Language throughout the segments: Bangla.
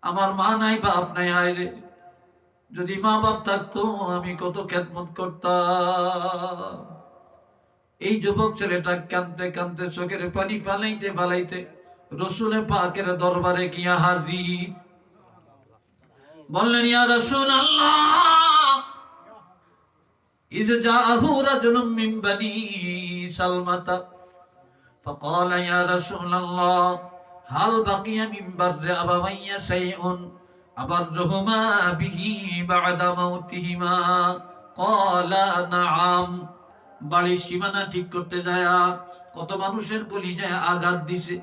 আমার মা নাই, বাপ নাই, হায় রে যদি মা বাপ থাকতো আমি কত খেদমত করতাম। এই যুবক ছেলেটা কাঁদতে কাঁদতে চোখের পানি ফালাইতে ফালাইতে রসুলের পাকের দরবারে গিয়া হাজির। বললেন, ইয়া রাসূলুল্লাহ, ইয জাআহু রাজুলুম মিন বানি সালমাতা ফাকালা ইয়া রাসূলুল্লাহ হাল বাকিয়া মিন বাররি আবাওয়াইয়া শাইউন আবাররুহুমা বিহি বা'দা মাউতিহিমা ক্বালা নাআম। বাড়ির সীমানা ঠিক করতে যায়া কত মানুষের কলিজায় আঘাত দিছে,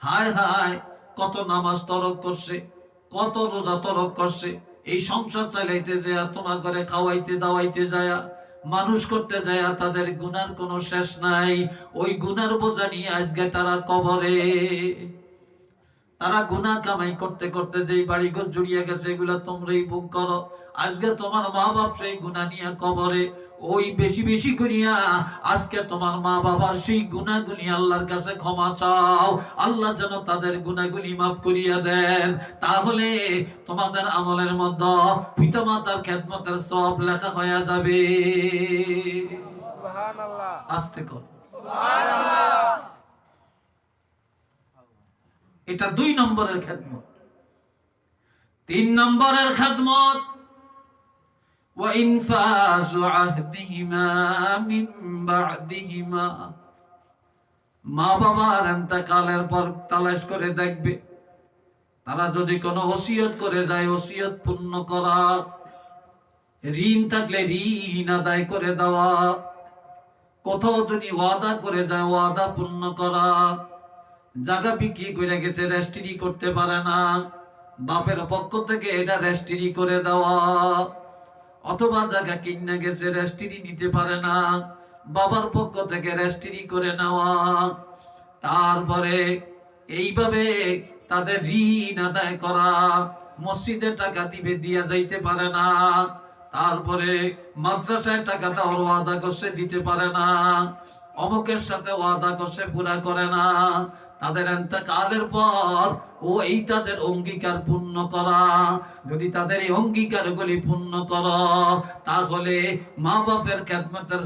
হায় হায় কত নামাজ তরক করছে, কত রোজা তরক করছে। এই সংসার চালাইতে যায়, তোমার ঘরে খাওয়াইতে দাওয়াইতে যায়, মানুষ করতে যায়, তাদের গুনার কোনো শেষ নাই। ওই গুনার বোঝা নিয়ে আজকে তারা কবরে। তারা গুনাহ কামাই করতে করতে যেই বাড়িঘর জড়িয়ে গেছে এগুলা তোমরাই ভোগ করো। আজকে তোমার মা বাপ সেই গুনাহ নিয়ে কবরে। ওই বেশি বেশি করিয়া আজকে তোমার মা বাবার সেই গুনাহগুলি আল্লাহর কাছে ক্ষমা চাও, আল্লাহ যেন তাদের গুনাহগুলি মাফ করিয়া দেন। তাহলে তোমাদের আমলের মধ্যে পিতামাতার খেদমতের সব লেখা হয়ে যাবে। সুবহানাল্লাহ। আস্তে কর সুবহানাল্লাহ। এটা 2 নম্বরের খেদমত। 3 নম্বরের খেদমত ওয়া ইনফাযু আহদিহিমা মিন বা'দিহিমা। মা বাবার ইন্তেকালের পর তালাশ করে দেখবে, তারা যদি কোনো ওসিয়ত করে যায় ওসিয়ত পূর্ণ করা, ঋণ থাকলে ঋণ আদায় করে দেওয়া, কোথাও যদি ওয়াদা করে যায় ওয়াদা পূর্ণ করা। জায়গা বিক্রি করে গেছে, রেজিস্ট্রি করতে পারে না, বাপের পক্ষ থেকে এটা রেজিস্ট্রি করে দেওয়া। অথবা জায়গা কিনে গেছে, রেজিস্ট্রি নিতে পারে না, বাবার পক্ষ থেকে রেজিস্ট্রি করে নেওয়া। তারপরে এইভাবে তাদের ঋণ আদায় করা। মসজিদে টাকা দিবে, দিয়া যাইতে পারে না। তারপরে মাদ্রাসায় টাকা দেওয়ার ওয়াদা করছে, দিতে পারে না। অমুকের সাথে ওয়াদা করছে, পুরা করে না। তাদের ইন্তেকালের পর এই তাদের অঙ্গীকার পূর্ণ করা। যদি তাদের এই অঙ্গীকারগুলি পূর্ণ করো তাহলে মা বাপের খেদমতের